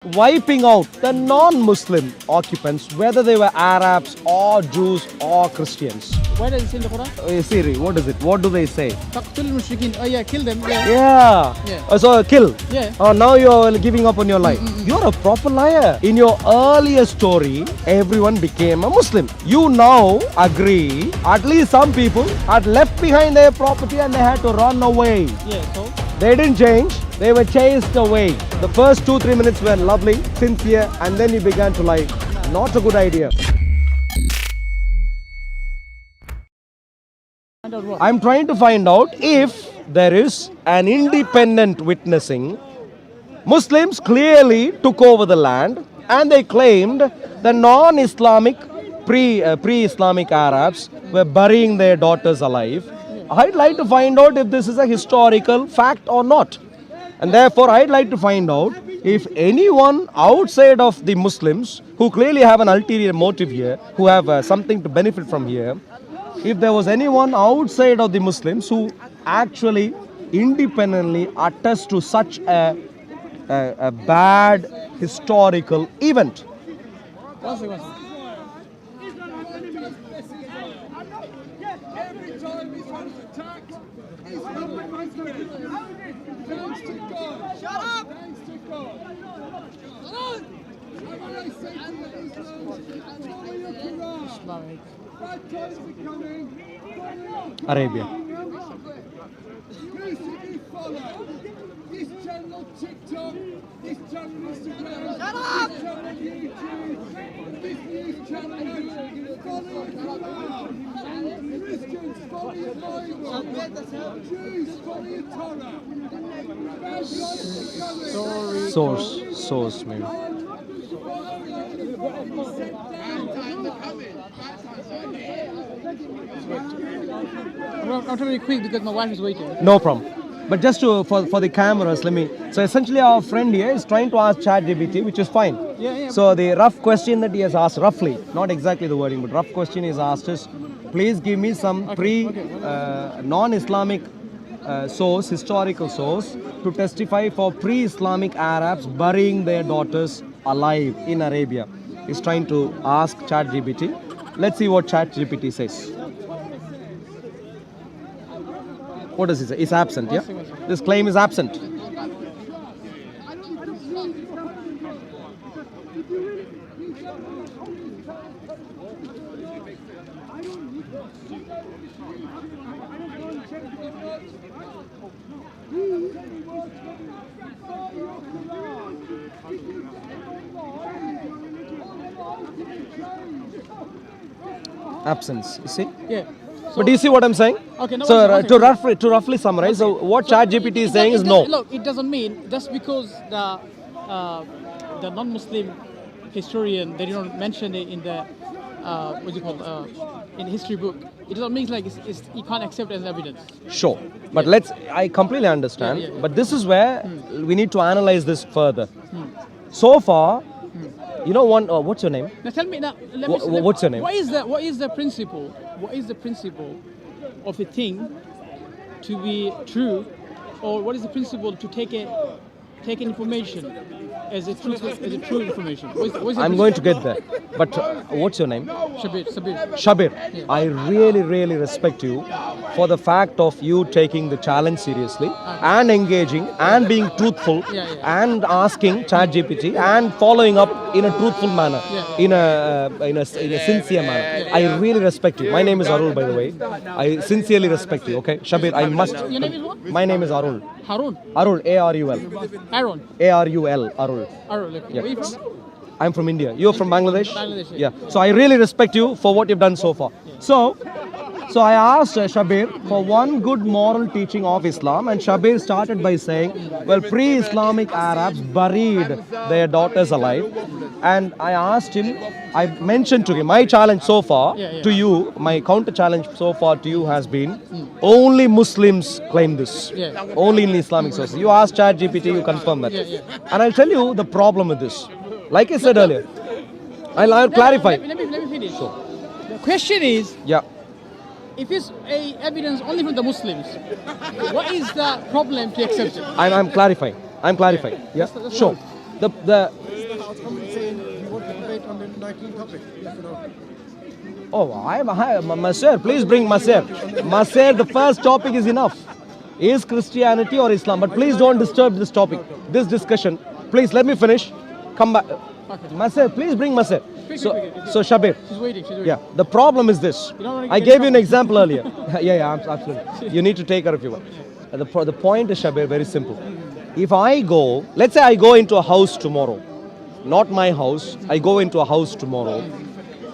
wiping out the non-Muslim occupants, whether they were Arabs or Jews or Christians. Where does it say in the Quran? Siri, what is it? What do they say? Taqtul mushrikeen. Oh yeah, kill them. Yeah. Yeah. So kill. Yeah. Oh, now you're giving up on your life. You're a proper liar. In your earlier story, everyone became a Muslim. You now agree, at least some people had left behind their property and they had to run away. Yeah. So. They didn't change, they were chased away. The first 2-3 minutes were lovely, sincere, and then you began to lie. Not a good idea. I'm trying to find out if there is an independent witnessing. Muslims clearly took over the land and they claimed the non-Islamic, pre-Islamic Arabs were burying their daughters alive. I'd like to find out if this is a historical fact or not. And therefore, I'd like to find out if anyone outside of the Muslims who clearly have an ulterior motive here, who have something to benefit from here, if there was anyone outside of the Muslims who actually independently attest to such a bad historical event. One second. Every time he's attacked, he's thanks to God. Shut up! Thanks to God. When I say to the Muslims, follow your Quran. Bad times are coming. Arabia. Who should we follow? This channel TikTok, this channel Instagram, this channel YouTube, this news channel. Follow your Quran. Christians, follow your Bible. Jews, follow your Torah. Bad times are coming. Source maybe. I'm trying to be quick because my wife is waiting. No problem. But just for the cameras, let me. So essentially, our friend here is trying to ask ChatGPT, which is fine. Yeah. So the rough question that he has asked, roughly, not exactly the wording, but rough question he's asked is, please give me some non-Islamic source, historical source, to testify for pre-Islamic Arabs burying their daughters alive in Arabia. He's trying to ask ChatGPT. Let's see what ChatGPT says. What does he say? It's absent, yeah? This claim is absent. Absence, you see? Yeah. But do you see what I'm saying? Okay, no, so one second. to roughly summarize, so what ChatGPT is saying is no. Look, it doesn't mean just because the non-Muslim historian they did not mention it in the in the history book. It doesn't mean like you can't accept it as evidence. Sure, but I completely understand. Yeah. But this is where we need to analyze this further. So far, you know, what's your name? Now tell me now. What's your name? What is the principle? What is the principle of a thing to be true, or what is the principle to take information as a true information? I'm going to get there. But what's your name? Sabir. Shabir, Yeah. I really respect you for the fact of you taking the challenge seriously and engaging and being truthful and asking ChatGPT and following up in a truthful manner, in a sincere manner. I really respect you. My name is Arul, by the way. I sincerely respect you. Okay, Shabir, I must. Your name is what? My name is Arul. Harun. Arul, A-R-U-L. Aaron. A-R-U-L, Arul. Arul. Okay. Yeah. Where are you from? I'm from India. You're from Bangladesh? Bangladesh, Yeah. So I really respect you for what you've done so far. So I asked Shabir for one good moral teaching of Islam, and Shabir started by saying, well, pre-Islamic Arabs buried their daughters alive. And I asked him, I mentioned to him, my challenge so far to you, my counter challenge so far to you has been, only Muslims claim this. Only in Islamic sources. You asked ChatGPT, you confirm that. And I'll tell you the problem with this. Like I said earlier, I'll clarify. Let me finish. Sure. The question is, if it's evidence only from the Muslims, what is the problem to accept it? I'm clarifying. Yeah, sure. the saying you want to debate on the 19th topic. Yes or no? Oh, Masir, please bring Masir. Masir, the first topic is enough. Is Christianity or Islam? But please don't disturb this topic, this discussion. Please let me finish. Come back. Masir, please bring Masir. So Shabir. She's waiting. Yeah, the problem is this. don't wanna I get gave you an example earlier. yeah, absolutely. You need to take her if you want. The point is, Shabir, very simple. If I go, let's say I go into a house tomorrow, not my house, I go into a house tomorrow,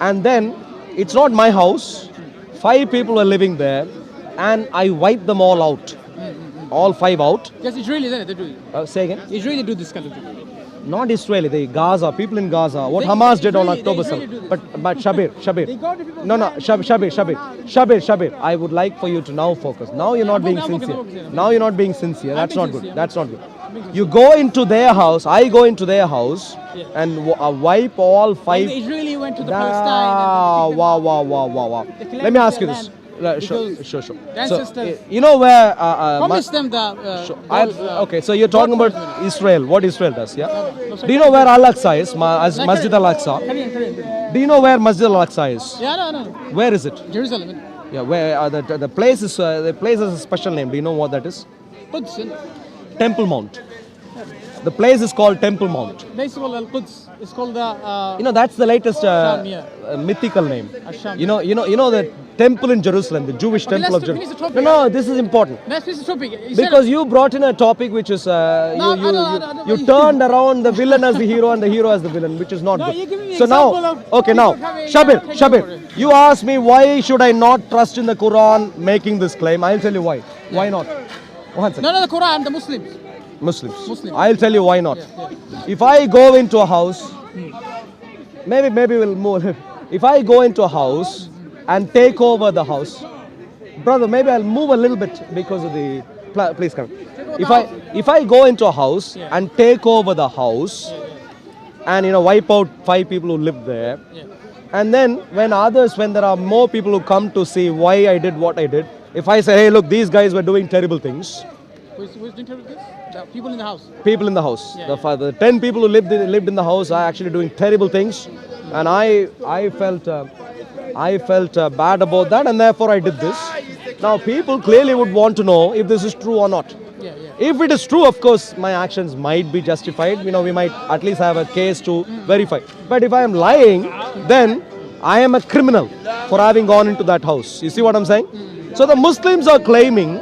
and then it's not my house, 5 people are living there, and I wipe them all out. All 5 out. Yes, Israelis, isn't it? They do it. Say again? Israeli do this kind of thing. Not Israeli, the Gaza, people in Gaza, what They- Hamas did on Israeli- October they 7th. Israeli do But Shabir. They go to people's No, lands. Shabir. I would like for you to now focus. Now you're not being I'm focused, sincere. I'm focused. Now you're not being sincere. I'm That's being not good. sincere. That's not good. being sincere. You go into their house, I go into their house, Yeah. and wipe all When 5. the Israeli went to the Nah, Palestine. And wow. They Let me ask you collected this. their Sure. because So, the ancestors you know where? promised them the. Okay, so you're talking about God Israel, what Israel does, yeah? no, Do you know where Al-Aqsa is? Masjid Al-Aqsa. Carry on. Do you know where Masjid Al-Aqsa is? Yeah, no. Where is it? Jerusalem. Yeah, where the place is a special name. Do you know what that is? Quds. Temple Mount. The place is called Temple Mount. They call Al-Quds. It's called the. You know that's the latest Sham, yeah. mythical name. Asham. You know the temple in Jerusalem, the Jewish Okay, temple of let's finish the Jerusalem. topic. No, this is important. That's the topic. You said- Because you brought in a topic which is I don't- you turned around the villain as the hero and the hero as the villain, which is not No, good. you're giving me So now, example of okay, now, people coming, taking over Shabir, it. you asked me why should I not trust in the Quran making this claim. I'll tell you why. Why not? One second. No, the Quran, the Muslims. Muslims. Muslims. I'll tell you why not. Yeah. If I go into a house, maybe we'll move. If I go into a house and take over the house, brother, maybe I'll move a little bit because of the. Please come. If I go into a house Yeah. and take over the house, and wipe out 5 people who live there, Yeah. and then when there are more people who come to see why I did what I did, if I say, hey, look, these guys were doing terrible things. Who's doing this? The people in the house. People in the house. Yeah, The 10 people who lived in the house are actually doing terrible things, and I felt bad about that, and therefore I did this. Now people clearly would want to know if this is true or not. Yeah. If it is true, of course, my actions might be justified. We might at least have a case to verify. But if I am lying, then I am a criminal for having gone into that house. You see what I'm saying? So the Muslims are claiming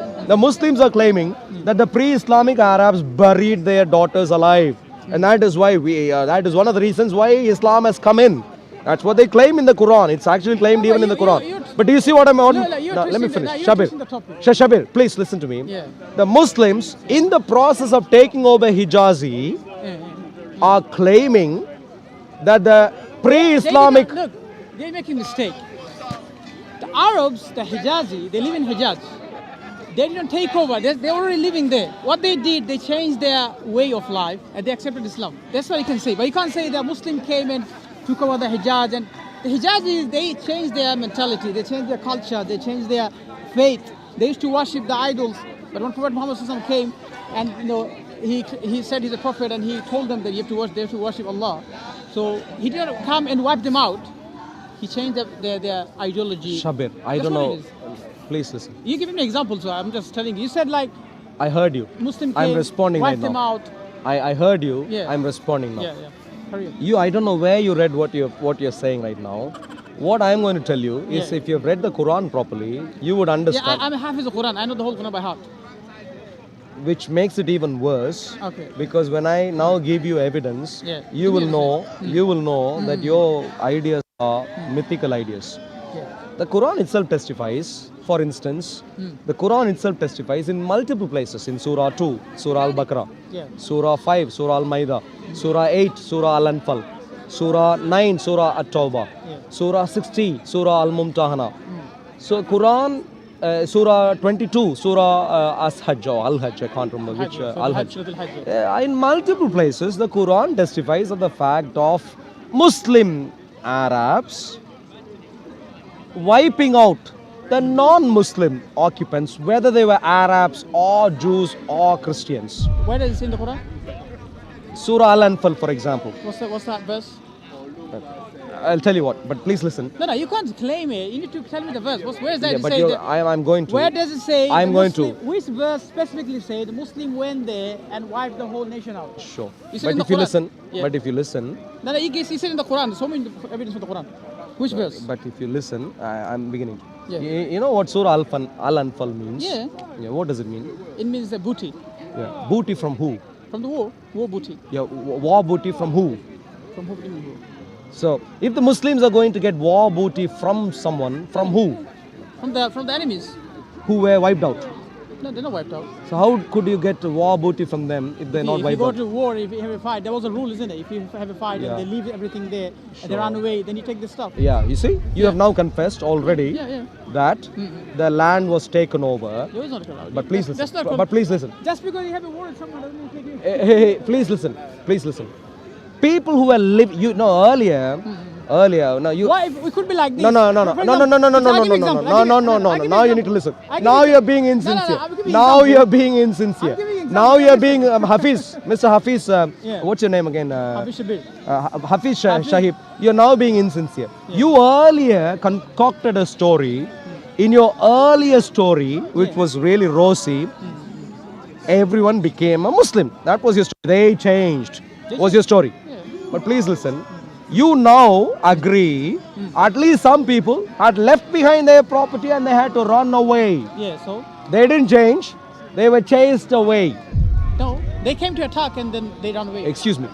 that the pre-Islamic Arabs buried their daughters alive, and that is why that is one of the reasons why Islam has come in. That's what they claim in the Quran. It's actually claimed even in the Quran. But do you see what I'm on? No, Let me twisting finish. you're twisting the topic. Shabir, please listen to me. Yeah. The Muslims, in the process of taking over Hijazi, are claiming that the pre-Islamic. Look, they're making a mistake. The Arabs, the Hijazi, they live in Hijaz. They didn't take over. They're already living there. What they did, they changed their way of life and they accepted Islam. That's what you can say. But you can't say the Muslim came and took over the Hijaz. And the Hijazis, they changed their mentality. They changed their culture. They changed their faith. They used to worship the idols. But when Prophet Muhammad SAW came and he said he's a prophet and he told them that they have to worship Allah. So he didn't come and wipe them out. He changed their ideology. Shabir, I That's don't what know. it is. Please listen. You give me an example, so I'm just telling you. You said like I heard you. Muslim I'm came, responding wiped right them now. out. I heard you. Yeah. I'm responding now. Yeah. Hurry up. I don't know where you read what you're saying right now. What I'm going to tell you is, Yeah. if you've read the Quran properly, you would Yeah, understand. I'm a Hafiz of Quran. I know the whole Quran by heart. Which makes it even worse. Okay. Because when I now give you evidence, Yeah. you will know that your ideas are mythical ideas. Yeah. The Quran itself testifies, for instance, the Quran itself testifies in multiple places, in Surah 2, Surah Al-Baqarah, Yeah. Surah 5, Surah Al-Ma'idah, Surah 8, Surah Al-Anfal, Surah 9, Surah At-Tawbah, Yeah. Surah 60, Surah Al-Mumtahana. So Quran, Surah 22, Surah As-Hajj or Al-Hajj, I can't remember which, Hajj, Al-Hajj. Surah Al-Hajj. In multiple places, the Quran testifies of the fact of Muslim Arabs wiping out the non-Muslim occupants, whether they were Arabs or Jews or Christians. Where does it say in the Quran? Surah Al-Anfal, for example. What's that verse? I'll tell you what, but please listen. No, you can't claim it. You need to tell me the verse. Where is that Yeah, to but say you're- that? I'm going to. Where does it say? I'm the going Muslim, to. Which verse specifically say the Muslim went there and wiped the whole nation out? Sure. You said But in the if you Quran. listen, Yeah. but if you listen, No, he said in the Quran. There's so many evidence from the Quran. Which verse? but if you listen, I'm beginning. Yeah. You know what Surah Al-Anfal means? Yeah. Yeah. What does it mean? It means a booty Yeah. Booty from who? from the war booty. Yeah. War booty from who? From who? War. So, if the Muslims are going to get war booty from someone, from who? From the enemies. Who were wiped out. No, they're not wiped out. So, how could you get war booty from them if they're not If you wiped go out? to war, if you have a fight, there was a rule, isn't it? If you have a fight Yeah. and they leave everything there and they run away, then you take the stuff. Yeah, you see, you have now confessed already Yeah. that the land was taken over. It was not allowed. But please That's listen. not But please listen. Just because you have a war with someone doesn't mean you take it. Hey, please listen. Please listen. People who were living, you know, earlier, no, you. Why? It could be like this. No. For example, I'll give you example. Now you need to listen. Now you're being insincere. I'll give you Now example. you're being insincere. I'll give you example. Now you're being Hafiz, Mr. Hafiz. Yeah. What's your name again? Hafiz Shabir. Hafiz Shahib. You're now being insincere. You earlier concocted a story. In your earlier story, which was really rosy, everyone became a Muslim. That was your story. They changed. Was your story. But please listen. You now agree, at least some people had left behind their property and they had to run away. Yeah, so? They didn't change. They were chased away. No, they came to attack and then they ran away. Excuse me.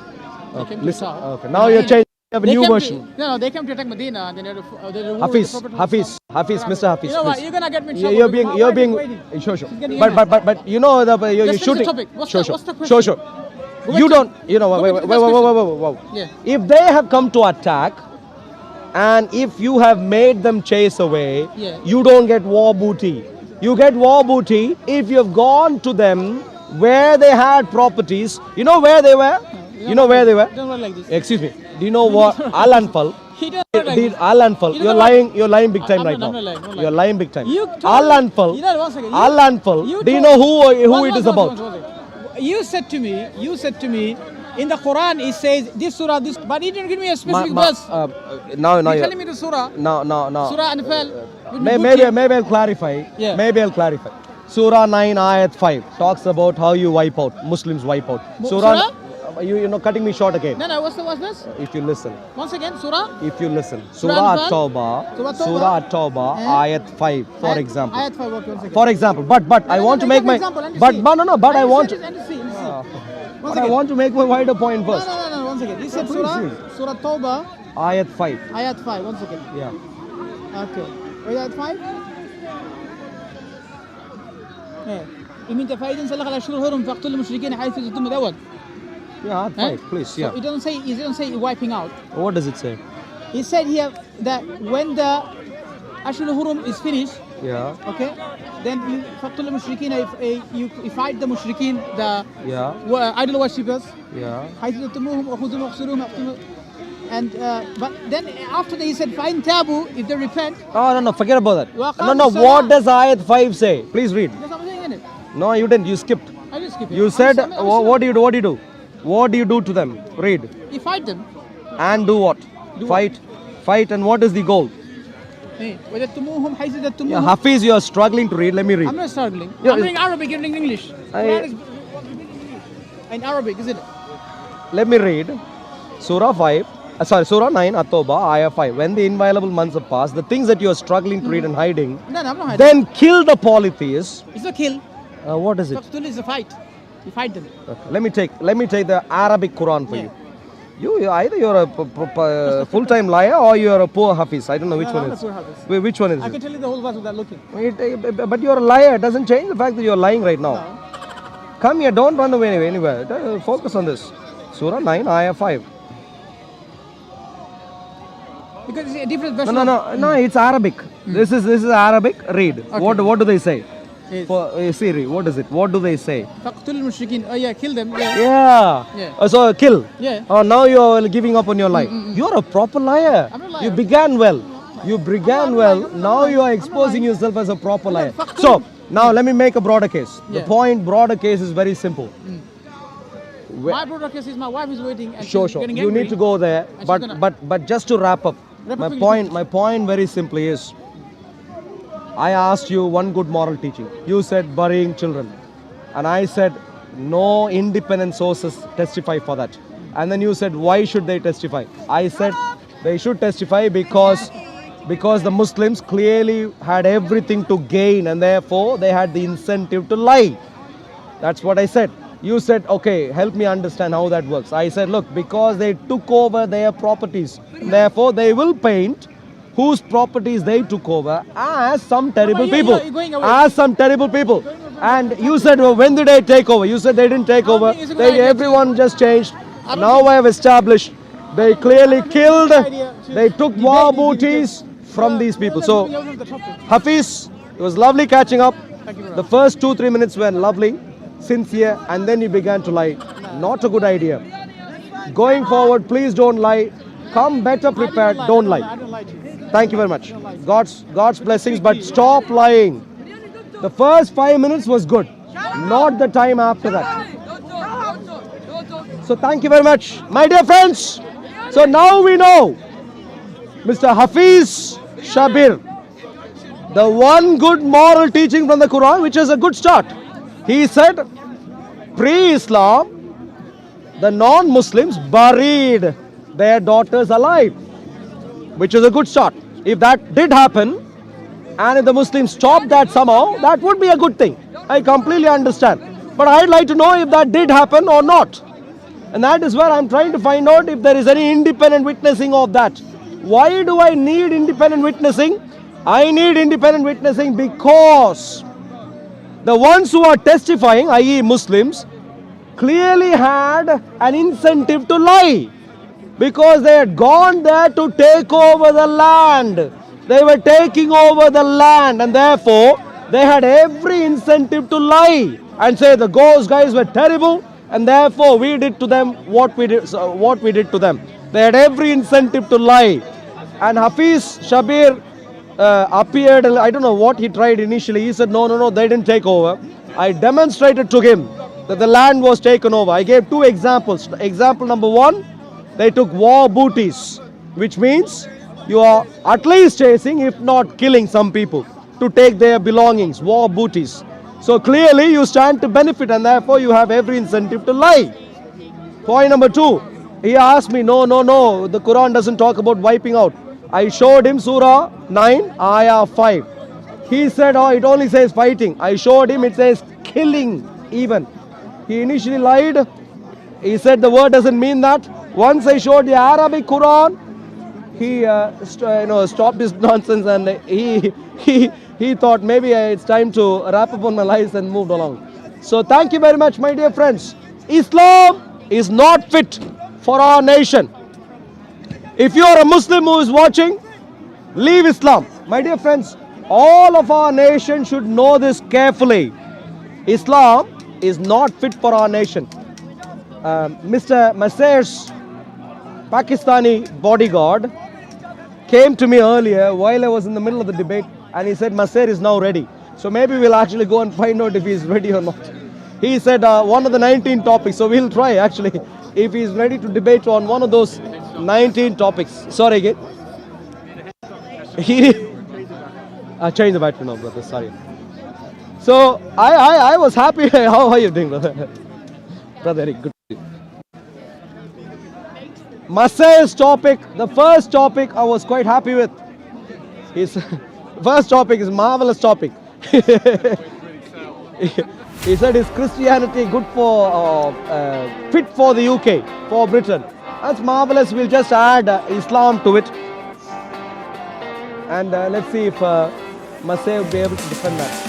They Okay, came to listen. attack. Okay. Now you're changing. You have a They new came version. No, they came to attack Medina and then they had a war Hafiz, with the Prophet. Hafiz, Mr. Hafiz. You know what? please. You're gonna get me in trouble. You're because being, my you're wife is being, waiting. sure. She's getting angry. But you know you're Let's finish the shooting. topic. What's Sure. the question? Sure. Go You back don't, you know, go wait, back to wait, the wait, first wait, wait, wait, wait. Yeah. If they have come to attack, and if you have made them chase away, Yeah. you don't get war booty. You get war booty if you have gone to them where they had properties. You know where they were? You know where they were? Don't run like this. Excuse me. Do you know what Al-Anfal? He doesn't run like Did this. Al-Anfal? You You're know lying. You're lying big time I'm right not now. lying, I'm not lying. You're lying big time. You told Al-Anfal. You know, one second. Al-Anfal. you Do you told- know who One it is second, about? one second. You said to me, in the Quran it says this surah, this, but he didn't give me a specific verse. Now You're you're telling me the surah, no. Surah Anfal. Maybe I'll clarify. Yeah. Maybe I'll clarify. Surah 9 Ayat 5 talks about how you wipe out, Muslims wipe out. Surah? You know, cutting me short again. No, what's this? If you listen. Once again, surah. If you listen. Surah Surah Anfal? At-Tawbah. Surah Surah At-Tawbah Ayat 5, for Ayat- example. Ayat 5, okay, one second. For example. But I want to make my... But I want to... But I want to make my wider point first. No, one second. You said Please, surah, please. surah Tawbah, Ayat 5. Ayat 5, one second. Yeah. Okay. Wait, Ayat 5? Yeah. إن فإذا انسلخ الأشهر الحرم فاقتلوا المشركين حيث وجدتموهم الأول. Yeah, Ayat 5, please. Yeah. So it doesn't say wiping out. What does it say? He said here that when the Ashur Hurum is finished, Yeah. okay, then you فاقتلوا المشركين, you fight the mushrikeen, the Yeah. idol worshippers. Yeah. حيث وجدتموهم وخذوهم واقتلوهم واقتلوا. And but then after that he said fine tabu, if they repent. Oh, no, forget about that. Waqamu No, salah. what does Ayat 5 say? Please read. That's what I'm saying, isn't it? No, you didn't. You skipped. I just skip it. You said, I'm what do you do? What do you do? What do you do to them? Read. You fight them. And do what? Do Fight. Fight, and what is the goal? وجدتموهم حيث Yeah, وجدتموهم. Hafiz, you are struggling to read. Let me read. I'm not struggling. Yeah, I'm reading Arabic, you're reading English. I- Quran is in Arabic, isn't it? Let me read. Surah 5. Surah 9, At-Tawbah, Ayah 5. When the inviolable months have passed, the things that you are struggling to read and hiding, No, I'm not hiding. then kill the polytheists. It's a kill. What is it? Faqtul is a fight. You fight them. Okay. Let me take the Arabic Quran for Yeah. you. Either you're a full-time liar or you're a poor Hafiz. I don't know which No, one I'm it a is. poor Hafiz. Wait, which one is I it? can tell you the whole verse without looking. But you're a liar. It doesn't change the fact that you're lying right now. No. Come here. Don't run away anywhere. Focus on this. Surah 9, Ayah 5. Because it's a different version. No. It's Arabic. This is Arabic. Read. Okay. What do they say? Yes. Siri, what is it? What do they say? فقتل المشركين. Oh yeah, kill them. Yeah. Yeah. Yeah. So kill. Yeah. Oh, now you're giving up on your lie. You're a proper liar. I'm a liar. You began well. You began I'm well. lying. Now you are I'm exposing lying. yourself as a proper liar. fuck So you. now let me make a broader case. The Yeah. broader case is very simple. My broadcast is my wife is waiting and Sure, she's sure. getting You angry. need to go there. she's But gonna- but just to wrap up, Wrap my up, you point my point very simply is, I asked you one good moral teaching. You said burying children, and I said no independent sources testify for that. And then you said why should they testify? I said they should testify because the Muslims clearly had everything to gain, and therefore they had the incentive to lie. That's what I said. You said, okay, help me understand how that works. I said, look, because they took over their properties, therefore they will paint whose properties they took over as some terrible yeah, people. you're going away. As some terrible people. And you said, well, when did they take over? You said they didn't take I don't over. think it's a good idea Everyone just changed. don't Now I have established they clearly killed, it's a good idea to they took debate war these booties from these people. So, Moving on to the topic. Hafiz, it was lovely catching up. Thank you very The much. first 2-3 minutes were lovely, sincere, and then you began to lie. Not a good idea. Going forward, please don't lie. Come better prepared, don't I lie. don't lie to you. Thank you very much. God's blessings, but stop lying. The first 5 minutes was good, not the time after that. So thank you very much, my dear friends. So now we know Mr. Hafiz Shabir, the one good moral teaching from the Quran, which is a good start. He said, pre-Islam, the non-Muslims buried their daughters alive, which is a good start. If that did happen, and if the Muslims stopped that somehow, that would be a good thing. I completely understand. But I'd like to know if that did happen or not. And that is where I'm trying to find out if there is any independent witnessing of that. Why do I need independent witnessing? I need independent witnessing because the ones who are testifying, i.e. Muslims, clearly had an incentive to lie. Because they had gone there to take over the land. They were taking over the land, and therefore they had every incentive to lie and say the ghost guys were terrible, and therefore we did to them what we did to them. They had every incentive to lie. And Hafiz Shabir appeared, I don't know what he tried initially. He said, no, they didn't take over. I demonstrated to him that the land was taken over. I gave 2 examples. Example number 1, they took war booties, which means you are at least chasing, if not killing some people to take their belongings, war booties. So clearly you stand to benefit, and therefore you have every incentive to lie. Point number 2, he asked me, no, the Quran doesn't talk about wiping out. I showed him Surah 9, Ayah 5. He said, oh, it only says fighting. I showed him, it says killing even. He initially lied. He said the word doesn't mean that. Once I showed the Arabic Quran, he stopped his nonsense, and he thought maybe it's time to wrap up on my lies and moved along. So thank you very much, my dear friends. Islam is not fit for our nation. If you are a Muslim who is watching, leave Islam. My dear friends, all of our nation should know this carefully. Islam is not fit for our nation. Mr. Maser's Pakistani bodyguard came to me earlier while I was in the middle of the debate, and he said Maser is now ready. So maybe we'll actually go and find out if he's ready or not. He said one of the 19 topics, so we'll try actually if he's ready to debate on one of those 19 topics. Sorry again. He change the battery now, brother. Sorry. So I was happy. How are you doing, brother? Brother, very good. Maser's topic, the first topic I was quite happy with. His first topic is marvelous topic. He said, is Christianity good for, fit for the UK, for Britain? That's marvelous. We'll just add Islam to it. And let's see if Maser will be able to defend that.